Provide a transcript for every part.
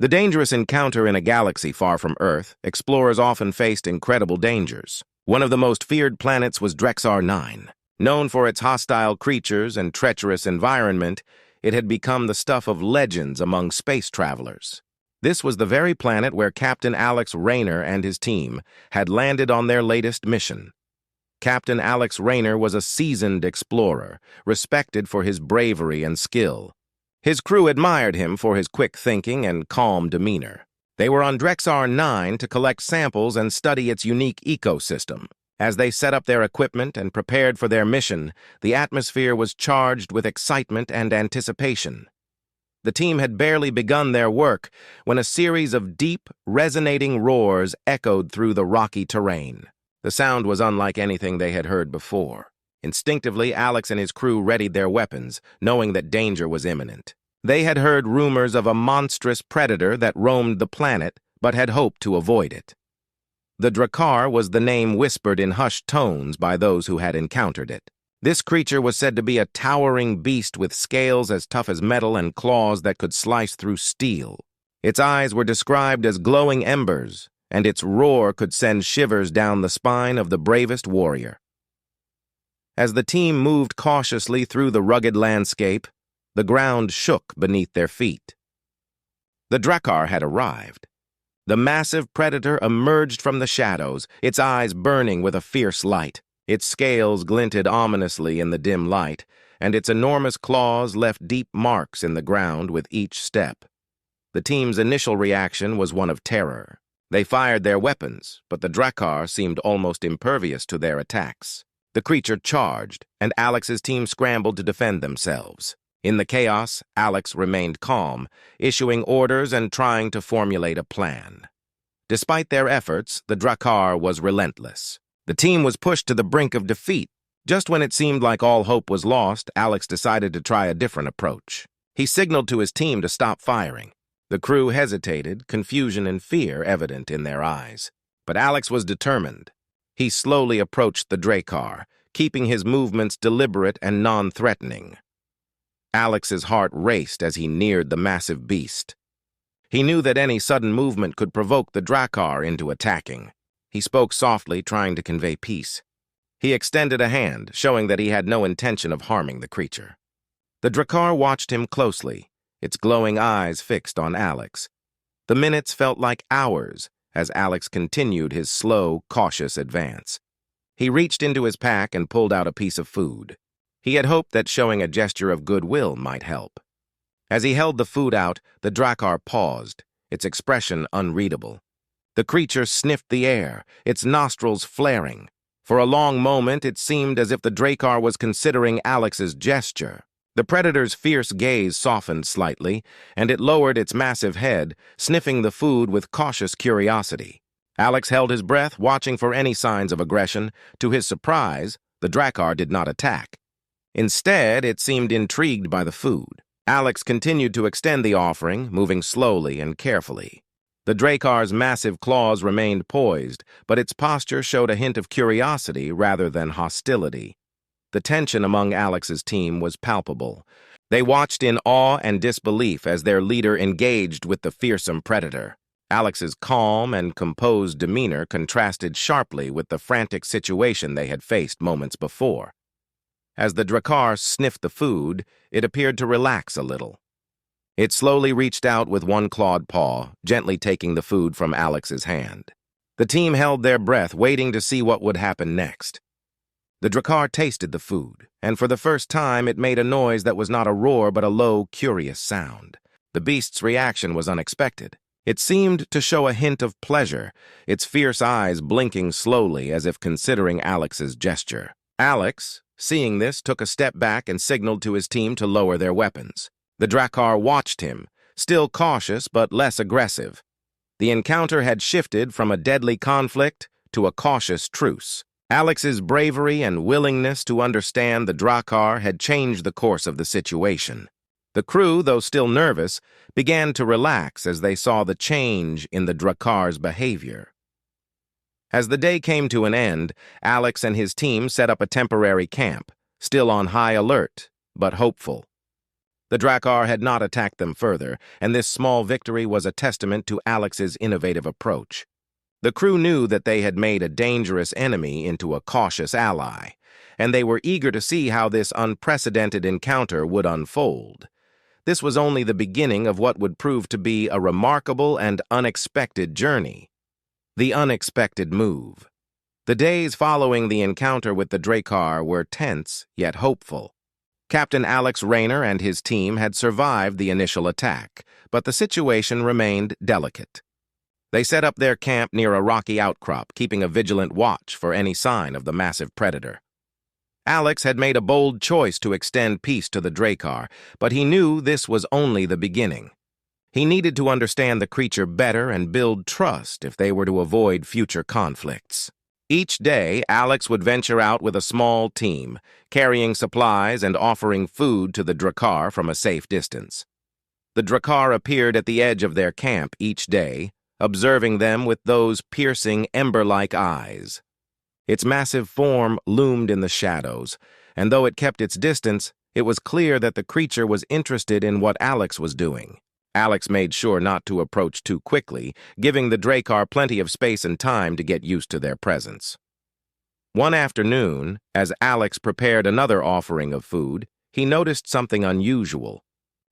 The dangerous encounter in a galaxy far from Earth, explorers often faced incredible dangers. One of the most feared planets was Drexar 9. Known for its hostile creatures and treacherous environment, it had become the stuff of legends among space travelers. This was the very planet where Captain Alex Raynor and his team had landed on their latest mission. Captain Alex Raynor was a seasoned explorer, respected for his bravery and skill. His crew admired him for his quick thinking and calm demeanor. They were on Drexar 9 to collect samples and study its unique ecosystem. As they set up their equipment and prepared for their mission, the atmosphere was charged with excitement and anticipation. The team had barely begun their work when a series of deep, resonating roars echoed through the rocky terrain. The sound was unlike anything they had heard before. Instinctively, Alex and his crew readied their weapons, knowing that danger was imminent. They had heard rumors of a monstrous predator that roamed the planet, but had hoped to avoid it. The Drakkar was the name whispered in hushed tones by those who had encountered it. This creature was said to be a towering beast with scales as tough as metal and claws that could slice through steel. Its eyes were described as glowing embers, and its roar could send shivers down the spine of the bravest warrior. As the team moved cautiously through the rugged landscape, the ground shook beneath their feet. The Drakkar had arrived. The massive predator emerged from the shadows, its eyes burning with a fierce light. Its scales glinted ominously in the dim light, and its enormous claws left deep marks in the ground with each step. The team's initial reaction was one of terror. They fired their weapons, but the Drakkar seemed almost impervious to their attacks. The creature charged, and Alex's team scrambled to defend themselves. In the chaos, Alex remained calm, issuing orders and trying to formulate a plan. Despite their efforts, the Drakkar was relentless. The team was pushed to the brink of defeat. Just when it seemed like all hope was lost, Alex decided to try a different approach. He signaled to his team to stop firing. The crew hesitated, confusion and fear evident in their eyes. But Alex was determined. He slowly approached the Drakkar, keeping his movements deliberate and non-threatening. Alex's heart raced as he neared the massive beast. He knew that any sudden movement could provoke the Drakkar into attacking. He spoke softly, trying to convey peace. He extended a hand, showing that he had no intention of harming the creature. The Drakkar watched him closely, its glowing eyes fixed on Alex. The minutes felt like hours as Alex continued his slow, cautious advance. He reached into his pack and pulled out a piece of food. He had hoped that showing a gesture of goodwill might help. As he held the food out, the Drakkar paused, its expression unreadable. The creature sniffed the air, its nostrils flaring. For a long moment, it seemed as if the Drakkar was considering Alex's gesture. The predator's fierce gaze softened slightly, and it lowered its massive head, sniffing the food with cautious curiosity. Alex held his breath, watching for any signs of aggression. To his surprise, the Drakkar did not attack. Instead, it seemed intrigued by the food. Alex continued to extend the offering, moving slowly and carefully. The Drakkar's massive claws remained poised, but its posture showed a hint of curiosity rather than hostility. The tension among Alex's team was palpable. They watched in awe and disbelief as their leader engaged with the fearsome predator. Alex's calm and composed demeanor contrasted sharply with the frantic situation they had faced moments before. As the Drakkar sniffed the food, it appeared to relax a little. It slowly reached out with one clawed paw, gently taking the food from Alex's hand. The team held their breath, waiting to see what would happen next. The Drakkar tasted the food, and for the first time it made a noise that was not a roar but a low, curious sound. The beast's reaction was unexpected. It seemed to show a hint of pleasure, its fierce eyes blinking slowly as if considering Alex's gesture. Alex, seeing this, took a step back and signaled to his team to lower their weapons. The Drakkar watched him, still cautious but less aggressive. The encounter had shifted from a deadly conflict to a cautious truce. Alex's bravery and willingness to understand the Drakkar had changed the course of the situation. The crew, though still nervous, began to relax as they saw the change in the Drakkar's behavior. As the day came to an end, Alex and his team set up a temporary camp, still on high alert, but hopeful. The Drakkar had not attacked them further, and this small victory was a testament to Alex's innovative approach. The crew knew that they had made a dangerous enemy into a cautious ally, and they were eager to see how this unprecedented encounter would unfold. This was only the beginning of what would prove to be a remarkable and unexpected journey. The unexpected move. The days following the encounter with the Drakkar were tense, yet hopeful. Captain Alex Rayner and his team had survived the initial attack, but the situation remained delicate. They set up their camp near a rocky outcrop, keeping a vigilant watch for any sign of the massive predator. Alex had made a bold choice to extend peace to the Drakkar, but he knew this was only the beginning. He needed to understand the creature better and build trust if they were to avoid future conflicts. Each day, Alex would venture out with a small team, carrying supplies and offering food to the Drakkar from a safe distance. The Drakkar appeared at the edge of their camp each day, observing them with those piercing, ember-like eyes. Its massive form loomed in the shadows, and though it kept its distance, it was clear that the creature was interested in what Alex was doing. Alex made sure not to approach too quickly, giving the Drakkar plenty of space and time to get used to their presence. One afternoon, as Alex prepared another offering of food, he noticed something unusual.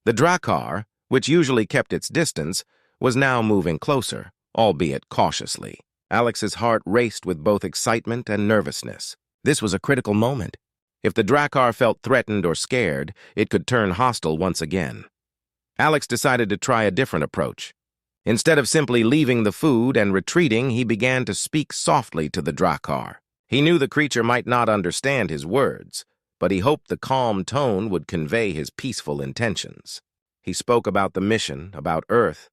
The Drakkar, which usually kept its distance, was now moving closer, albeit cautiously. Alex's heart raced with both excitement and nervousness. This was a critical moment. If the Drakkar felt threatened or scared, it could turn hostile once again. Alex decided to try a different approach. Instead of simply leaving the food and retreating, he began to speak softly to the Drakkar. He knew the creature might not understand his words, but he hoped the calm tone would convey his peaceful intentions. He spoke about the mission, about Earth,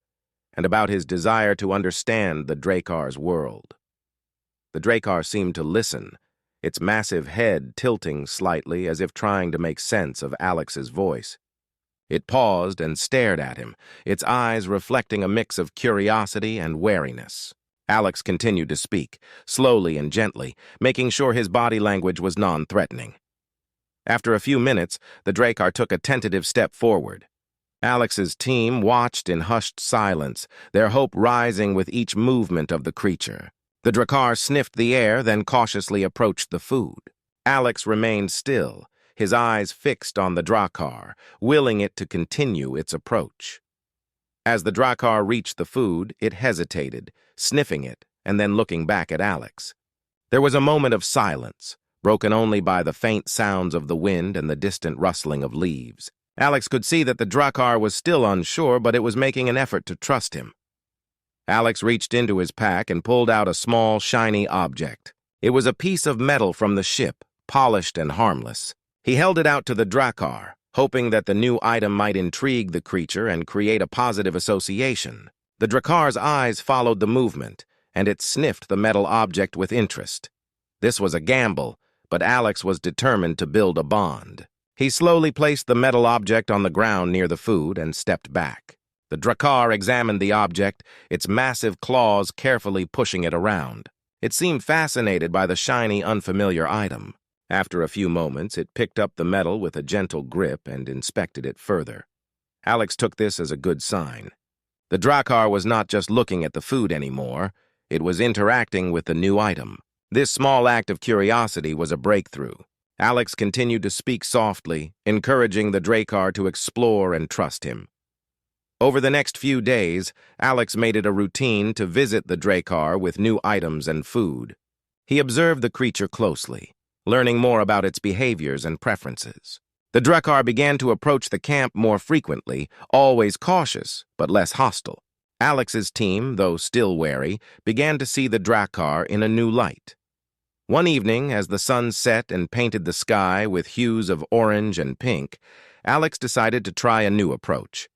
and about his desire to understand the Drakkar's world. The Drakkar seemed to listen, its massive head tilting slightly as if trying to make sense of Alex's voice. It paused and stared at him, its eyes reflecting a mix of curiosity and wariness. Alex continued to speak, slowly and gently, making sure his body language was non-threatening. After a few minutes, the Drakkar took a tentative step forward. Alex's team watched in hushed silence, their hope rising with each movement of the creature. The Drakkar sniffed the air, then cautiously approached the food. Alex remained still, his eyes fixed on the Drakkar, willing it to continue its approach. As the Drakkar reached the food, it hesitated, sniffing it, and then looking back at Alex. There was a moment of silence, broken only by the faint sounds of the wind and the distant rustling of leaves. Alex could see that the Drakkar was still unsure, but it was making an effort to trust him. Alex reached into his pack and pulled out a small, shiny object. It was a piece of metal from the ship, polished and harmless. He held it out to the Drakkar, hoping that the new item might intrigue the creature and create a positive association. The Drakkar's eyes followed the movement, and it sniffed the metal object with interest. This was a gamble, but Alex was determined to build a bond. He slowly placed the metal object on the ground near the food and stepped back. The Drakkar examined the object, its massive claws carefully pushing it around. It seemed fascinated by the shiny, unfamiliar item. After a few moments, it picked up the metal with a gentle grip and inspected it further. Alex took this as a good sign. The Drakkar was not just looking at the food anymore, it was interacting with the new item. This small act of curiosity was a breakthrough. Alex continued to speak softly, encouraging the Drakkar to explore and trust him. Over the next few days, Alex made it a routine to visit the Drakkar with new items and food. He observed the creature closely, learning more about its behaviors and preferences. The Drakkar began to approach the camp more frequently, always cautious, but less hostile. Alex's team, though still wary, began to see the Drakkar in a new light. One evening, as the sun set and painted the sky with hues of orange and pink, Alex decided to try a new approach.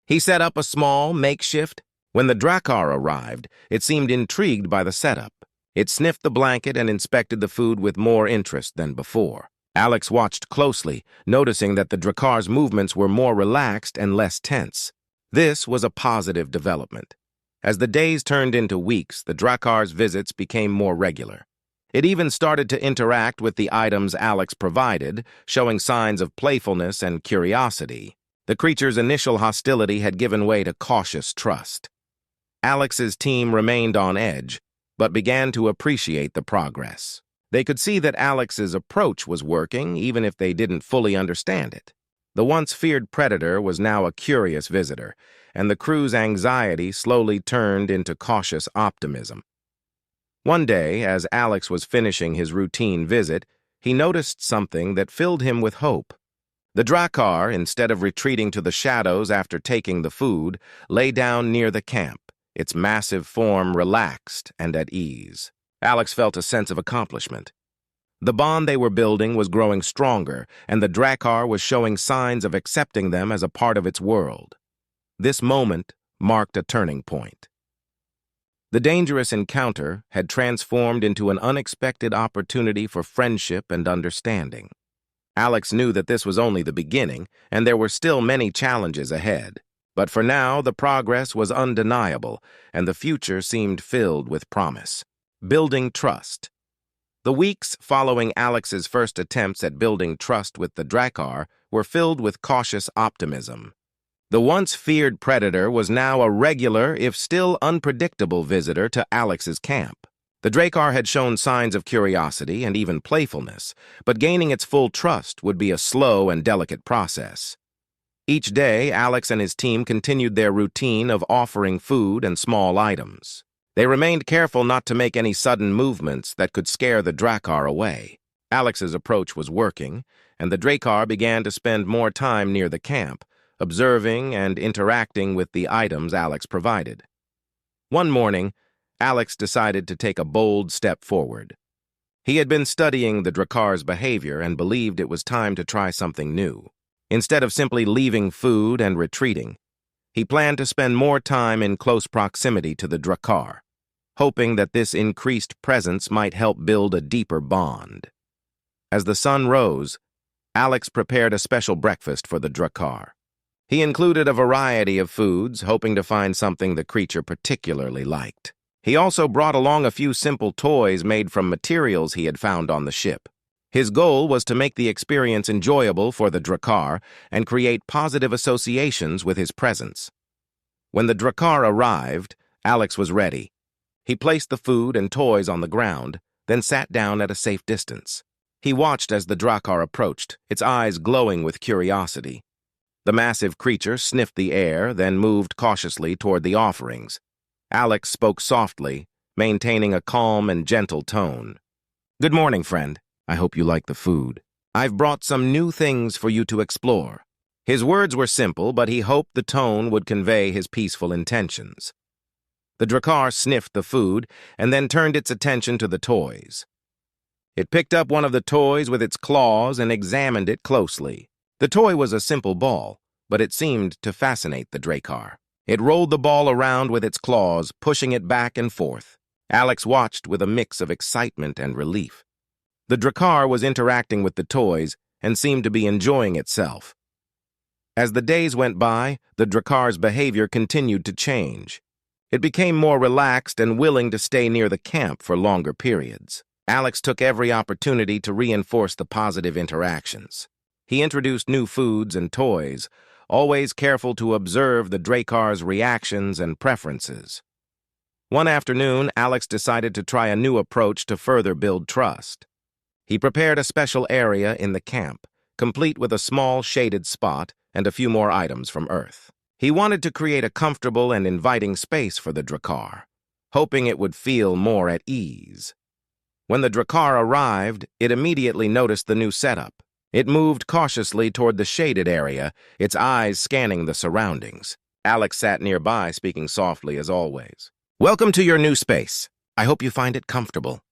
He set up a small, makeshift. When the Drakkar arrived, it seemed intrigued by the setup. It sniffed the blanket and inspected the food with more interest than before. Alex watched closely, noticing that the Drakkar's movements were more relaxed and less tense. This was a positive development. As the days turned into weeks, the Drakkar's visits became more regular. It even started to interact with the items Alex provided, showing signs of playfulness and curiosity. The creature's initial hostility had given way to cautious trust. Alex's team remained on edge, but began to appreciate the progress. They could see that Alex's approach was working, even if they didn't fully understand it. The once feared predator was now a curious visitor, and the crew's anxiety slowly turned into cautious optimism. One day, as Alex was finishing his routine visit, he noticed something that filled him with hope. The Drakkar, instead of retreating to the shadows after taking the food, lay down near the camp, its massive form relaxed and at ease. Alex felt a sense of accomplishment. The bond they were building was growing stronger, and the Drakkar was showing signs of accepting them as a part of its world. This moment marked a turning point. The dangerous encounter had transformed into an unexpected opportunity for friendship and understanding. Alex knew that this was only the beginning, and there were still many challenges ahead. But for now, the progress was undeniable, and the future seemed filled with promise. Building trust. The weeks following Alex's first attempts at building trust with the Drakkar were filled with cautious optimism. The once feared predator was now a regular, if still unpredictable, visitor to Alex's camp. The Drakkar had shown signs of curiosity and even playfulness, but gaining its full trust would be a slow and delicate process. Each day, Alex and his team continued their routine of offering food and small items. They remained careful not to make any sudden movements that could scare the Drakkar away. Alex's approach was working, and the Drakkar began to spend more time near the camp, observing and interacting with the items Alex provided. One morning, Alex decided to take a bold step forward. He had been studying the Drakkar's behavior and believed it was time to try something new. Instead of simply leaving food and retreating, he planned to spend more time in close proximity to the Drakkar, hoping that this increased presence might help build a deeper bond. As the sun rose, Alex prepared a special breakfast for the Drakkar. He included a variety of foods, hoping to find something the creature particularly liked. He also brought along a few simple toys made from materials he had found on the ship. His goal was to make the experience enjoyable for the Drakkar and create positive associations with his presence. When the Drakkar arrived, Alex was ready. He placed the food and toys on the ground, then sat down at a safe distance. He watched as the Drakkar approached, its eyes glowing with curiosity. The massive creature sniffed the air, then moved cautiously toward the offerings. Alex spoke softly, maintaining a calm and gentle tone. "Good morning, friend. I hope you like the food. I've brought some new things for you to explore." His words were simple, but he hoped the tone would convey his peaceful intentions. The Drakkar sniffed the food and then turned its attention to the toys. It picked up one of the toys with its claws and examined it closely. The toy was a simple ball, but it seemed to fascinate the Drakkar. It rolled the ball around with its claws, pushing it back and forth. Alex watched with a mix of excitement and relief. The Drakkar was interacting with the toys and seemed to be enjoying itself. As the days went by, the Drakkar's behavior continued to change. It became more relaxed and willing to stay near the camp for longer periods. Alex took every opportunity to reinforce the positive interactions. He introduced new foods and toys, always careful to observe the Drakkar's reactions and preferences. One afternoon, Alex decided to try a new approach to further build trust. He prepared a special area in the camp, complete with a small shaded spot and a few more items from Earth. He wanted to create a comfortable and inviting space for the Drakkar, hoping it would feel more at ease. When the Drakkar arrived, it immediately noticed the new setup. It moved cautiously toward the shaded area, its eyes scanning the surroundings. Alex sat nearby, speaking softly as always. "Welcome to your new space. I hope you find it comfortable."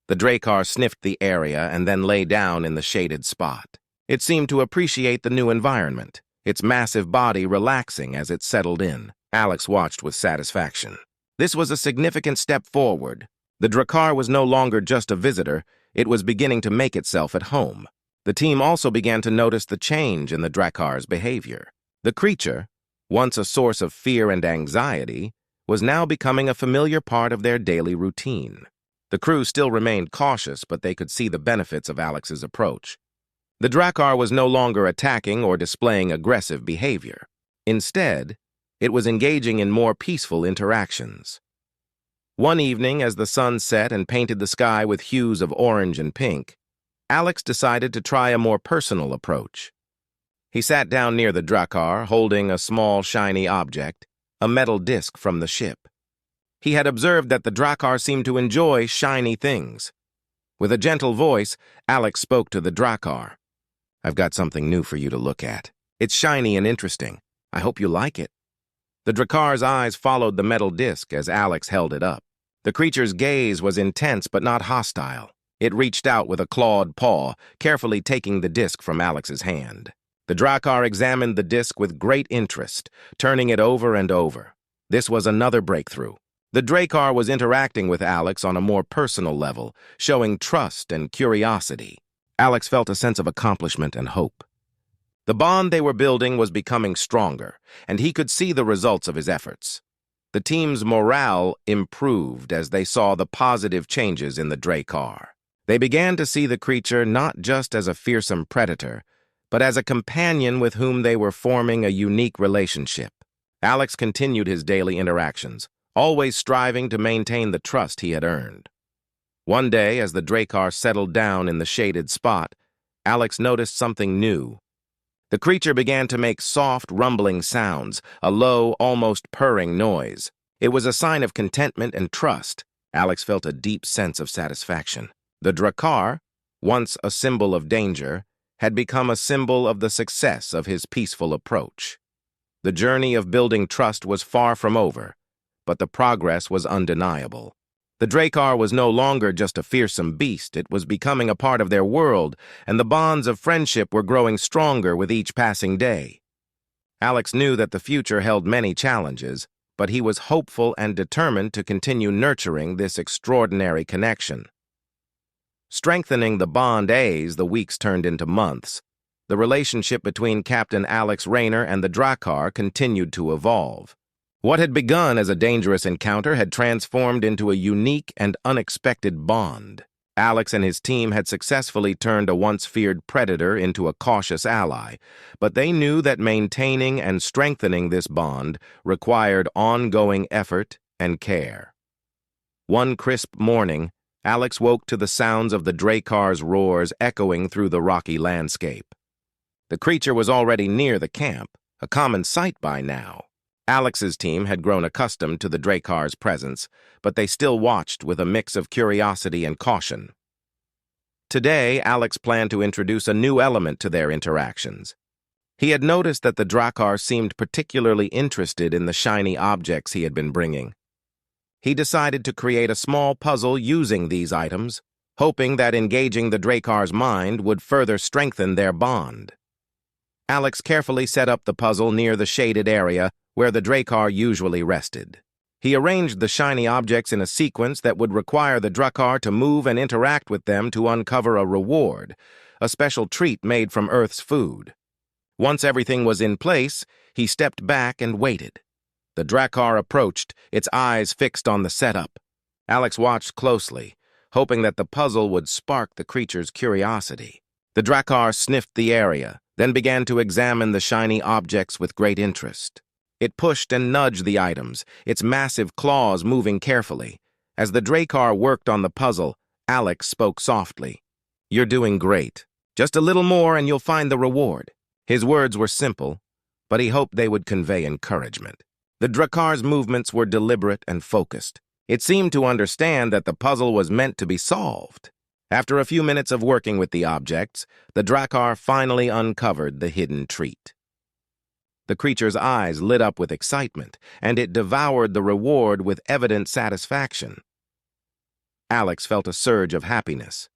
The Drakkar sniffed the area and then lay down in the shaded spot. It seemed to appreciate the new environment, its massive body relaxing as it settled in. Alex watched with satisfaction. This was a significant step forward. The Drakkar was no longer just a visitor, it was beginning to make itself at home. The team also began to notice the change in the Drakkar's behavior. The creature, once a source of fear and anxiety, was now becoming a familiar part of their daily routine. The crew still remained cautious, but they could see the benefits of Alex's approach. The Drakkar was no longer attacking or displaying aggressive behavior. Instead, it was engaging in more peaceful interactions. One evening, as the sun set and painted the sky with hues of orange and pink, Alex decided to try a more personal approach. He sat down near the Drakkar, holding a small, shiny object, a metal disc from the ship. He had observed that the Drakkar seemed to enjoy shiny things. With a gentle voice, Alex spoke to the Drakkar. "I've got something new for you to look at. It's shiny and interesting. I hope you like it." The Drakkar's eyes followed the metal disc as Alex held it up. The creature's gaze was intense but not hostile. It reached out with a clawed paw, carefully taking the disc from Alex's hand. The Drakkar examined the disc with great interest, turning it over and over. This was another breakthrough. The Drakkar was interacting with Alex on a more personal level, showing trust and curiosity. Alex felt a sense of accomplishment and hope. The bond they were building was becoming stronger, and he could see the results of his efforts. The team's morale improved as they saw the positive changes in the Drakkar. They began to see the creature not just as a fearsome predator, but as a companion with whom they were forming a unique relationship. Alex continued his daily interactions, always striving to maintain the trust he had earned. One day, as the Drakkar settled down in the shaded spot, Alex noticed something new. The creature began to make soft, rumbling sounds, a low, almost purring noise. It was a sign of contentment and trust. Alex felt a deep sense of satisfaction. The Drakkar, once a symbol of danger, had become a symbol of the success of his peaceful approach. The journey of building trust was far from over, but the progress was undeniable. The Drakkar was no longer just a fearsome beast. It was becoming a part of their world, and the bonds of friendship were growing stronger with each passing day. Alex knew that the future held many challenges, but he was hopeful and determined to continue nurturing this extraordinary connection. Strengthening the bond as the weeks turned into months, the relationship between Captain Alex Rayner and the Drakkar continued to evolve. What had begun as a dangerous encounter had transformed into a unique and unexpected bond. Alex and his team had successfully turned a once-feared predator into a cautious ally, but they knew that maintaining and strengthening this bond required ongoing effort and care. One crisp morning, Alex woke to the sounds of the Drakkar's roars echoing through the rocky landscape. The creature was already near the camp, a common sight by now. Alex's team had grown accustomed to the Drakkar's presence, but they still watched with a mix of curiosity and caution. Today, Alex planned to introduce a new element to their interactions. He had noticed that the Drakkar seemed particularly interested in the shiny objects he had been bringing. He decided to create a small puzzle using these items, hoping that engaging the Drakkar's mind would further strengthen their bond. Alex carefully set up the puzzle near the shaded area where the Drakkar usually rested. He arranged the shiny objects in a sequence that would require the Drakkar to move and interact with them to uncover a reward, a special treat made from Earth's food. Once everything was in place, he stepped back and waited. The Drakkar approached, its eyes fixed on the setup. Alex watched closely, hoping that the puzzle would spark the creature's curiosity. The Drakkar sniffed the area, then began to examine the shiny objects with great interest. It pushed and nudged the items, its massive claws moving carefully. As the Drakkar worked on the puzzle, Alex spoke softly. "You're doing great. Just a little more and you'll find the reward." His words were simple, but he hoped they would convey encouragement. The Drakkar's movements were deliberate and focused. It seemed to understand that the puzzle was meant to be solved. After a few minutes of working with the objects, the Drakkar finally uncovered the hidden treat. The creature's eyes lit up with excitement, and it devoured the reward with evident satisfaction. Alex felt a surge of happiness.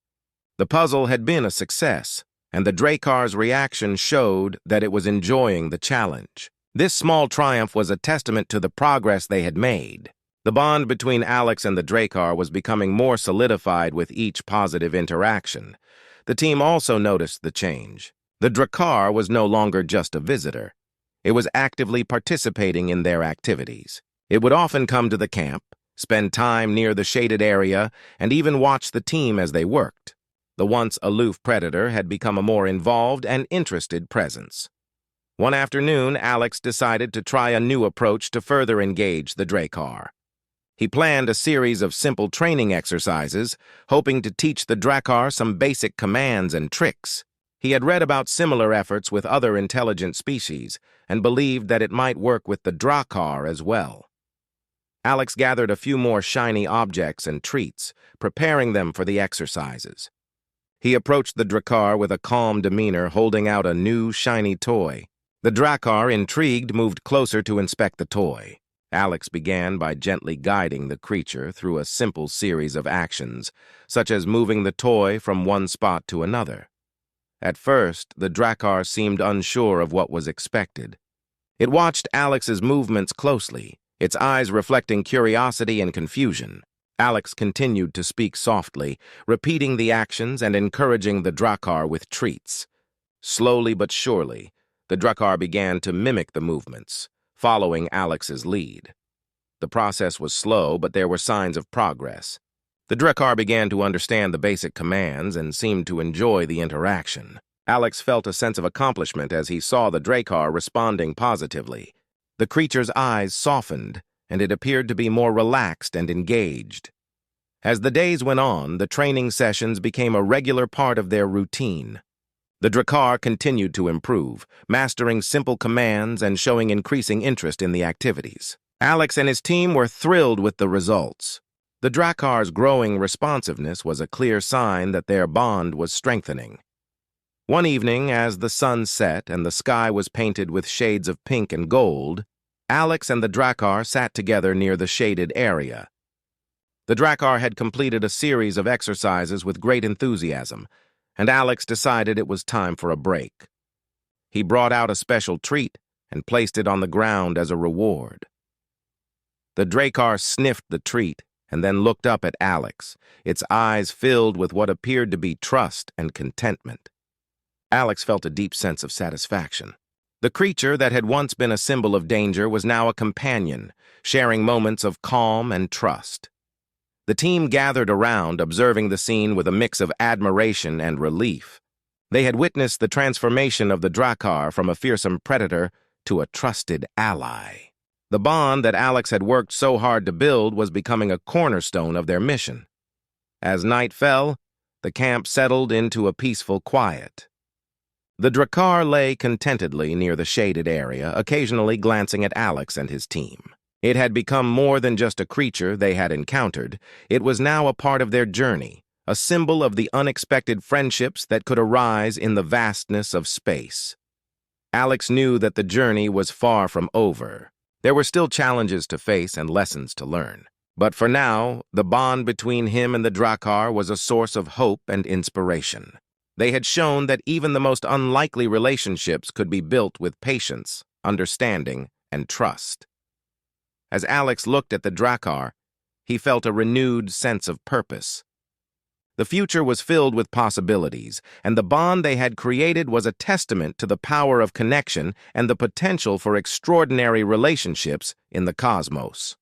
The puzzle had been a success, and the Drakkar's reaction showed that it was enjoying the challenge. This small triumph was a testament to the progress they had made. The bond between Alex and the Drakkar was becoming more solidified with each positive interaction. The team also noticed the change. The Drakkar was no longer just a visitor. It was actively participating in their activities. It would often come to the camp, spend time near the shaded area, and even watch the team as they worked. The once aloof predator had become a more involved and interested presence. One afternoon, Alex decided to try a new approach to further engage the Drakkar. He planned a series of simple training exercises, hoping to teach the Drakkar some basic commands and tricks. He had read about similar efforts with other intelligent species and believed that it might work with the Drakkar as well. Alex gathered a few more shiny objects and treats, preparing them for the exercises. He approached the Drakkar with a calm demeanor, holding out a new, shiny toy. The Drakkar, intrigued, moved closer to inspect the toy. Alex began by gently guiding the creature through a simple series of actions, such as moving the toy from one spot to another. At first, the Drakkar seemed unsure of what was expected. It watched Alex's movements closely, its eyes reflecting curiosity and confusion. Alex continued to speak softly, repeating the actions and encouraging the Drakkar with treats. Slowly but surely, the Drakkar began to mimic the movements, following Alex's lead. The process was slow, but there were signs of progress. The Drakkar began to understand the basic commands and seemed to enjoy the interaction. Alex felt a sense of accomplishment as he saw the Drakkar responding positively. The creature's eyes softened, and it appeared to be more relaxed and engaged. As the days went on, the training sessions became a regular part of their routine. The Drakkar continued to improve, mastering simple commands and showing increasing interest in the activities. Alex and his team were thrilled with the results. The Drakkar's growing responsiveness was a clear sign that their bond was strengthening. One evening, as the sun set and the sky was painted with shades of pink and gold, Alex and the Drakkar sat together near the shaded area. The Drakkar had completed a series of exercises with great enthusiasm, and Alex decided it was time for a break. He brought out a special treat and placed it on the ground as a reward. The Drakkar sniffed the treat and then looked up at Alex, its eyes filled with what appeared to be trust and contentment. Alex felt a deep sense of satisfaction. The creature that had once been a symbol of danger was now a companion, sharing moments of calm and trust. The team gathered around, observing the scene with a mix of admiration and relief. They had witnessed the transformation of the Drakkar from a fearsome predator to a trusted ally. The bond that Alex had worked so hard to build was becoming a cornerstone of their mission. As night fell, the camp settled into a peaceful quiet. The Drakkar lay contentedly near the shaded area, occasionally glancing at Alex and his team. It had become more than just a creature they had encountered. It was now a part of their journey, a symbol of the unexpected friendships that could arise in the vastness of space. Alex knew that the journey was far from over. There were still challenges to face and lessons to learn. But for now, the bond between him and the Drakkar was a source of hope and inspiration. They had shown that even the most unlikely relationships could be built with patience, understanding, and trust. As Alex looked at the Drakkar, he felt a renewed sense of purpose. The future was filled with possibilities, and the bond they had created was a testament to the power of connection and the potential for extraordinary relationships in the cosmos.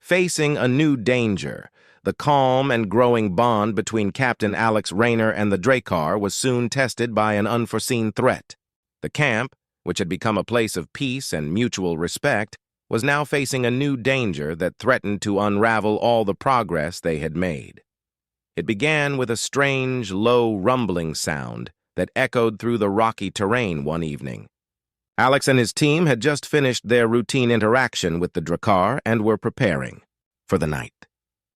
Facing a new danger, the calm and growing bond between Captain Alex Rayner and the Drakkar was soon tested by an unforeseen threat. The camp, which had become a place of peace and mutual respect, was now facing a new danger that threatened to unravel all the progress they had made. It began with a strange, low rumbling sound that echoed through the rocky terrain one evening. Alex and his team had just finished their routine interaction with the Drakkar and were preparing for the night.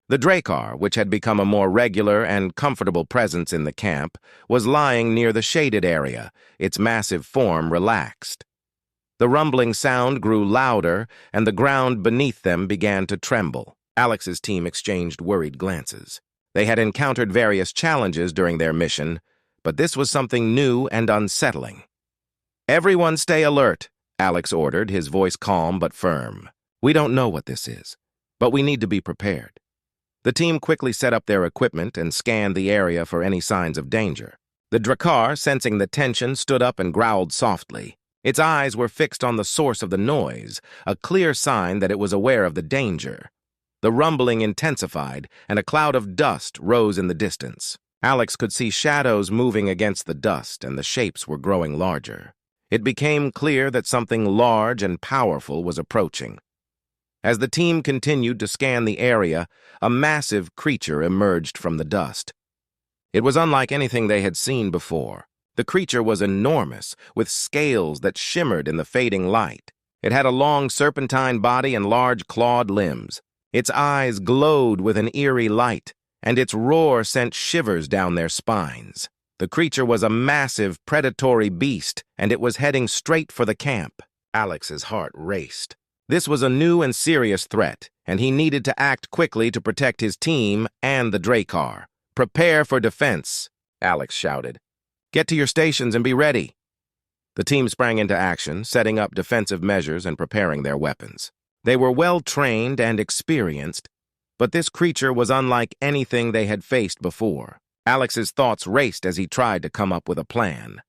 The Drakkar, which had become a more regular and comfortable presence in the camp, was lying near the shaded area, its massive form relaxed. The rumbling sound grew louder, and the ground beneath them began to tremble. Alex's team exchanged worried glances. They had encountered various challenges during their mission, but this was something new and unsettling. "Everyone stay alert," Alex ordered, his voice calm but firm. "We don't know what this is, but we need to be prepared." The team quickly set up their equipment and scanned the area for any signs of danger. The Drakkar, sensing the tension, stood up and growled softly. Its eyes were fixed on the source of the noise, a clear sign that it was aware of the danger. The rumbling intensified, and a cloud of dust rose in the distance. Alex could see shadows moving against the dust, and the shapes were growing larger. It became clear that something large and powerful was approaching. As the team continued to scan the area, a massive creature emerged from the dust. It was unlike anything they had seen before. The creature was enormous, with scales that shimmered in the fading light. It had a long serpentine body and large clawed limbs. Its eyes glowed with an eerie light, and its roar sent shivers down their spines. The creature was a massive, predatory beast, and it was heading straight for the camp. Alex's heart raced. This was a new and serious threat, and he needed to act quickly to protect his team and the Drakkar. "Prepare for defense," Alex shouted. "Get to your stations and be ready." The team sprang into action, setting up defensive measures and preparing their weapons. They were well-trained and experienced, but this creature was unlike anything they had faced before. Alex's thoughts raced as he tried to come up with a plan.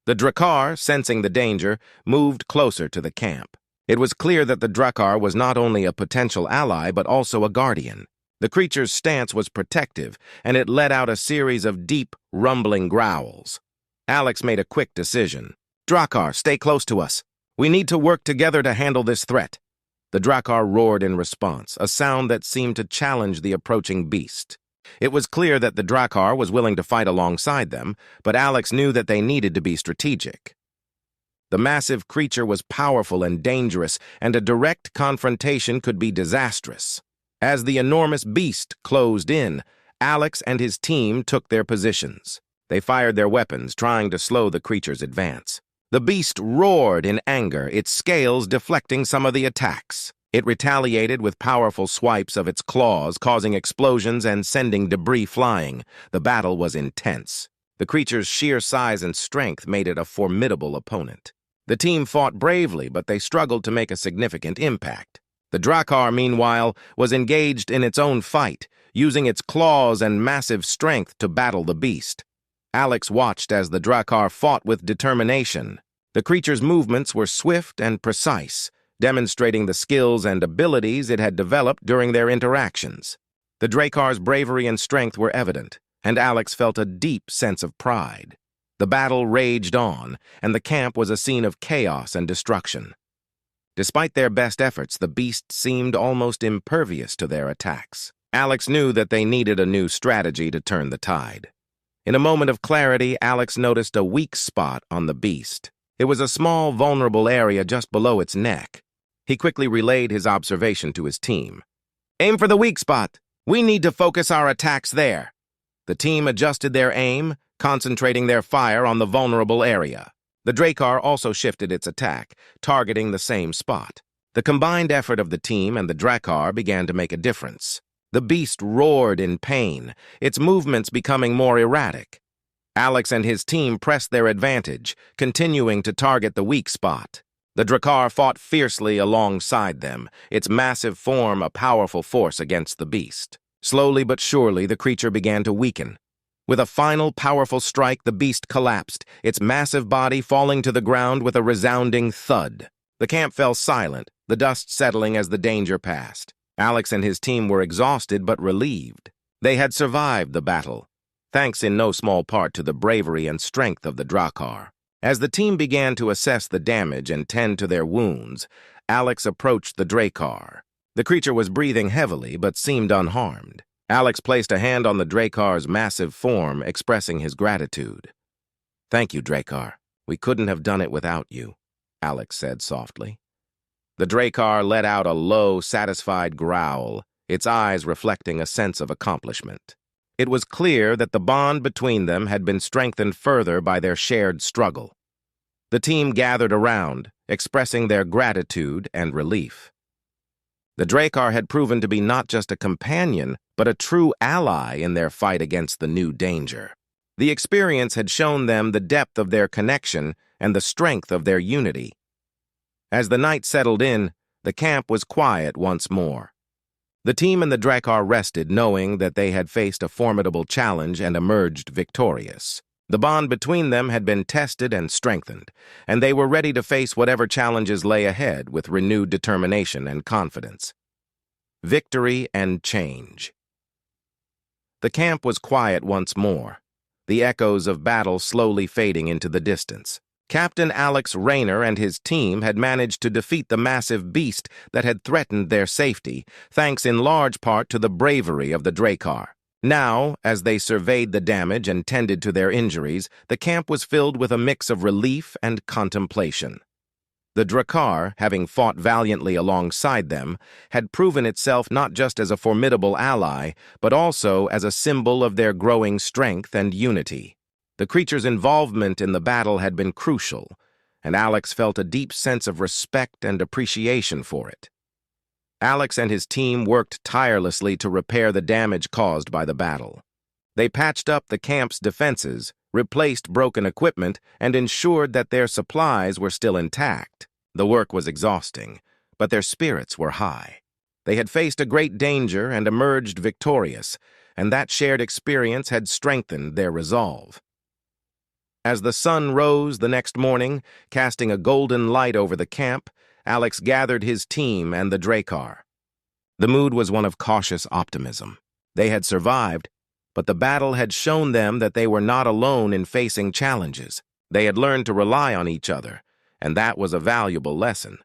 The Drakkar, sensing the danger, moved closer to the camp. It was clear that the Drakkar was not only a potential ally but also a guardian. The creature's stance was protective, and it let out a series of deep, rumbling growls. Alex made a quick decision. "Drakkar, stay close to us. We need to work together to handle this threat." The Drakkar roared in response, a sound that seemed to challenge the approaching beast. It was clear that the Drakkar was willing to fight alongside them, but Alex knew that they needed to be strategic. The massive creature was powerful and dangerous, and a direct confrontation could be disastrous. As the enormous beast closed in, Alex and his team took their positions. They fired their weapons, trying to slow the creature's advance. The beast roared in anger, its scales deflecting some of the attacks. It retaliated with powerful swipes of its claws, causing explosions and sending debris flying. The battle was intense. The creature's sheer size and strength made it a formidable opponent. The team fought bravely, but they struggled to make a significant impact. The Drakkar, meanwhile, was engaged in its own fight, using its claws and massive strength to battle the beast. Alex watched as the Drakkar fought with determination. The creature's movements were swift and precise, demonstrating the skills and abilities it had developed during their interactions. The Drakkar's bravery and strength were evident, and Alex felt a deep sense of pride. The battle raged on, and the camp was a scene of chaos and destruction. Despite their best efforts, the beast seemed almost impervious to their attacks. Alex knew that they needed a new strategy to turn the tide. In a moment of clarity, Alex noticed a weak spot on the beast. It was a small, vulnerable area just below its neck. He quickly relayed his observation to his team. "Aim for the weak spot. We need to focus our attacks there." The team adjusted their aim, concentrating their fire on the vulnerable area. The Drakkar also shifted its attack, targeting the same spot. The combined effort of the team and the Drakkar began to make a difference. The beast roared in pain, its movements becoming more erratic. Alex and his team pressed their advantage, continuing to target the weak spot. The Drakkar fought fiercely alongside them, its massive form a powerful force against the beast. Slowly but surely, the creature began to weaken. With a final powerful strike, the beast collapsed, its massive body falling to the ground with a resounding thud. The camp fell silent, the dust settling as the danger passed. Alex and his team were exhausted but relieved. They had survived the battle, thanks in no small part to the bravery and strength of the Drakkar. As the team began to assess the damage and tend to their wounds, Alex approached the Drakkar. The creature was breathing heavily but seemed unharmed. Alex placed a hand on the Drakkar's massive form, expressing his gratitude. "Thank you, Drakkar. We couldn't have done it without you," Alex said softly. The Drakkar let out a low, satisfied growl, its eyes reflecting a sense of accomplishment. It was clear that the bond between them had been strengthened further by their shared struggle. The team gathered around, expressing their gratitude and relief. The Drakkar had proven to be not just a companion, but a true ally in their fight against the new danger. The experience had shown them the depth of their connection and the strength of their unity. As the night settled in, the camp was quiet once more. The team and the Drakkar rested, knowing that they had faced a formidable challenge and emerged victorious. The bond between them had been tested and strengthened, and they were ready to face whatever challenges lay ahead with renewed determination and confidence. Victory and change. The camp was quiet once more, the echoes of battle slowly fading into the distance. Captain Alex Rayner and his team had managed to defeat the massive beast that had threatened their safety, thanks in large part to the bravery of the Drakkar. Now, as they surveyed the damage and tended to their injuries, the camp was filled with a mix of relief and contemplation. The Drakkar, having fought valiantly alongside them, had proven itself not just as a formidable ally, but also as a symbol of their growing strength and unity. The creature's involvement in the battle had been crucial, and Alex felt a deep sense of respect and appreciation for it. Alex and his team worked tirelessly to repair the damage caused by the battle. They patched up the camp's defenses, replaced broken equipment, and ensured that their supplies were still intact. The work was exhausting, but their spirits were high. They had faced a great danger and emerged victorious, and that shared experience had strengthened their resolve. As the sun rose the next morning, casting a golden light over the camp, Alex gathered his team and the Drakkar. The mood was one of cautious optimism. They had survived, but the battle had shown them that they were not alone in facing challenges. They had learned to rely on each other, and that was a valuable lesson.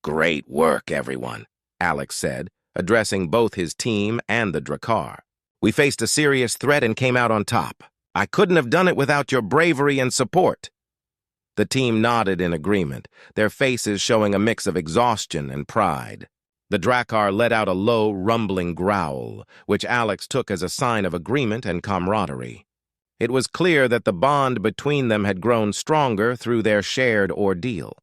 "Great work, everyone," Alex said, addressing both his team and the Drakkar. "We faced a serious threat and came out on top. I couldn't have done it without your bravery and support." The team nodded in agreement, their faces showing a mix of exhaustion and pride. The Drakkar let out a low, rumbling growl, which Alex took as a sign of agreement and camaraderie. It was clear that the bond between them had grown stronger through their shared ordeal.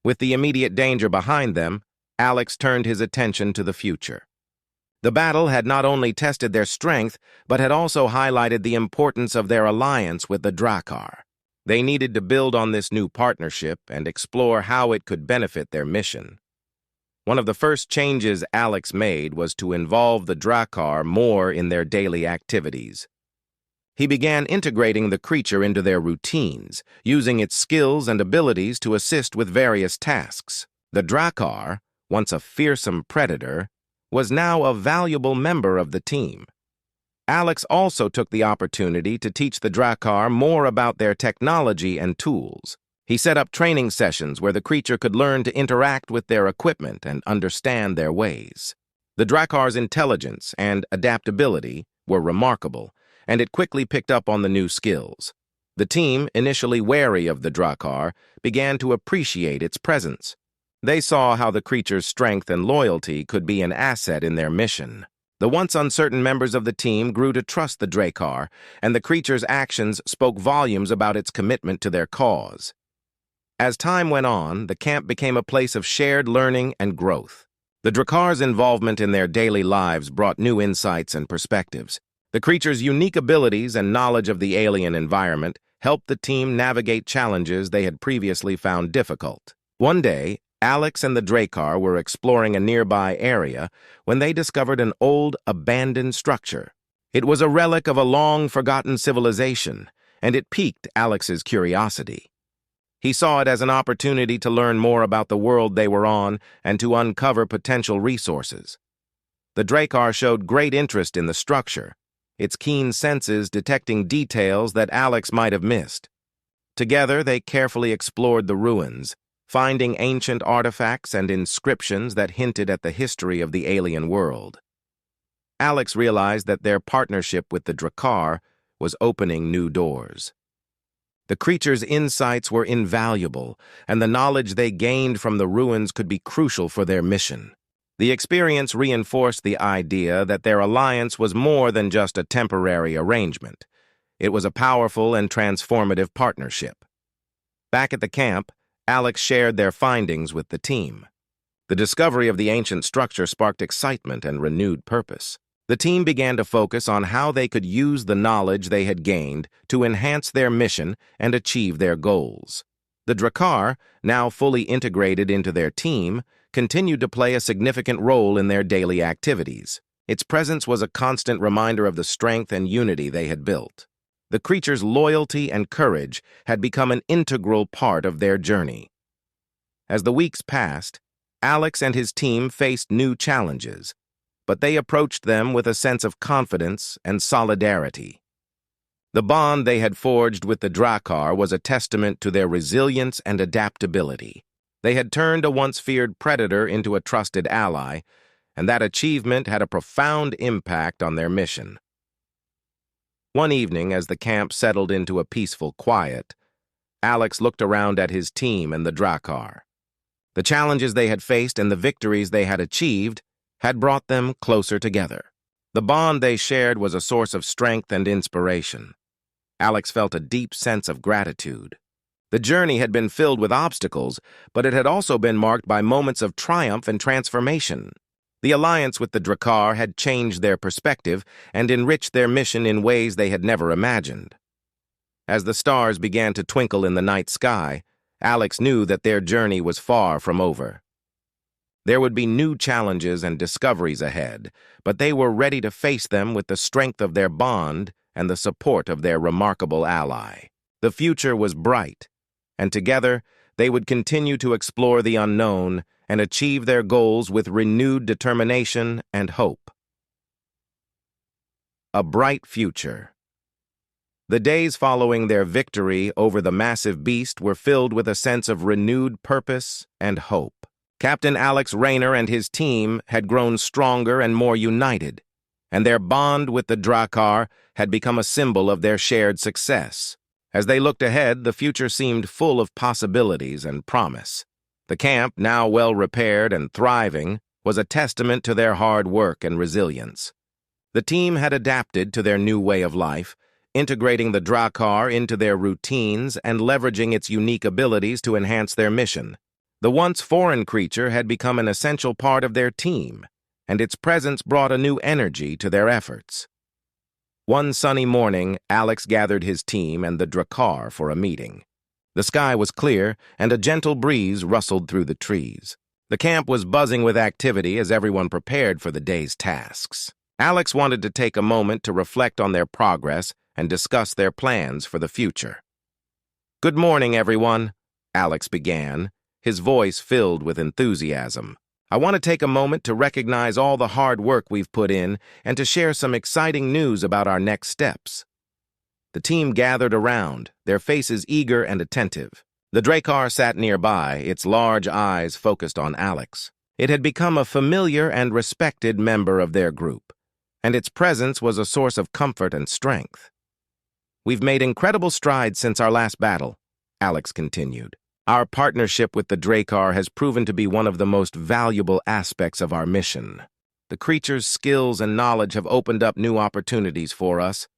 With the immediate danger behind them, Alex turned his attention to the future. The battle had not only tested their strength, but had also highlighted the importance of their alliance with the Drakkar. They needed to build on this new partnership and explore how it could benefit their mission. One of the first changes Alex made was to involve the Drakkar more in their daily activities. He began integrating the creature into their routines, using its skills and abilities to assist with various tasks. The Drakkar, once a fearsome predator, was now a valuable member of the team. Alex also took the opportunity to teach the Drakkar more about their technology and tools. He set up training sessions where the creature could learn to interact with their equipment and understand their ways. The Drakkar's intelligence and adaptability were remarkable, and it quickly picked up on the new skills. The team, initially wary of the Drakkar, began to appreciate its presence. They saw how the creature's strength and loyalty could be an asset in their mission. The once uncertain members of the team grew to trust the Drakkar, and the creature's actions spoke volumes about its commitment to their cause. As time went on, the camp became a place of shared learning and growth. The Drakkar's involvement in their daily lives brought new insights and perspectives. The creature's unique abilities and knowledge of the alien environment helped the team navigate challenges they had previously found difficult. One day, Alex and the Drakkar were exploring a nearby area when they discovered an old, abandoned structure. It was a relic of a long-forgotten civilization, and it piqued Alex's curiosity. He saw it as an opportunity to learn more about the world they were on and to uncover potential resources. The Drakkar showed great interest in the structure, its keen senses detecting details that Alex might have missed. Together, they carefully explored the ruins, finding ancient artifacts and inscriptions that hinted at the history of the alien world. Alex realized that their partnership with the Drakkar was opening new doors. The creature's insights were invaluable, and the knowledge they gained from the ruins could be crucial for their mission. The experience reinforced the idea that their alliance was more than just a temporary arrangement. It was a powerful and transformative partnership. Back at the camp, Alex shared their findings with the team. The discovery of the ancient structure sparked excitement and renewed purpose. The team began to focus on how they could use the knowledge they had gained to enhance their mission and achieve their goals. The Drakkar, now fully integrated into their team, continued to play a significant role in their daily activities. Its presence was a constant reminder of the strength and unity they had built. The creature's loyalty and courage had become an integral part of their journey. As the weeks passed, Alex and his team faced new challenges. but they approached them with a sense of confidence and solidarity. The bond they had forged with the Drakkar was a testament to their resilience and adaptability. They had turned a once-feared predator into a trusted ally, and that achievement had a profound impact on their mission. One evening, as the camp settled into a peaceful quiet, Alex looked around at his team and the Drakkar. The challenges they had faced and the victories they had achieved had brought them closer together. The bond they shared was a source of strength and inspiration. Alex felt a deep sense of gratitude. The journey had been filled with obstacles, but it had also been marked by moments of triumph and transformation. The alliance with the Drakkar had changed their perspective and enriched their mission in ways they had never imagined. As the stars began to twinkle in the night sky, Alex knew that their journey was far from over. There would be new challenges and discoveries ahead, but they were ready to face them with the strength of their bond and the support of their remarkable ally. The future was bright, and together they would continue to explore the unknown and achieve their goals with renewed determination and hope. A bright future. The days following their victory over the massive beast were filled with a sense of renewed purpose and hope. Captain Alex Rayner and his team had grown stronger and more united, and their bond with the Drakkar had become a symbol of their shared success. As they looked ahead, the future seemed full of possibilities and promise. The camp, now well repaired and thriving, was a testament to their hard work and resilience. The team had adapted to their new way of life, integrating the Drakkar into their routines and leveraging its unique abilities to enhance their mission. The once foreign creature had become an essential part of their team, and its presence brought a new energy to their efforts. One sunny morning, Alex gathered his team and the Drakkar for a meeting. The sky was clear, and a gentle breeze rustled through the trees. The camp was buzzing with activity as everyone prepared for the day's tasks. Alex wanted to take a moment to reflect on their progress and discuss their plans for the future. "Good morning, everyone," Alex began, his voice filled with enthusiasm. "I want to take a moment to recognize all the hard work we've put in and to share some exciting news about our next steps." The team gathered around, their faces eager and attentive. The Drakkar sat nearby, its large eyes focused on Alex. It had become a familiar and respected member of their group, and its presence was a source of comfort and strength. "We've made incredible strides since our last battle," Alex continued. "Our partnership with the Drakkar has proven to be one of the most valuable aspects of our mission. The creature's skills and knowledge have opened up new opportunities for us,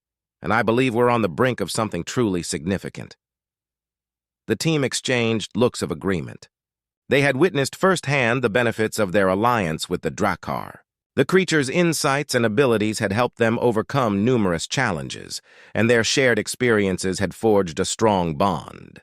and I believe we're on the brink of something truly significant." The team exchanged looks of agreement. They had witnessed firsthand the benefits of their alliance with the Drakkar. The creature's insights and abilities had helped them overcome numerous challenges, and their shared experiences had forged a strong bond.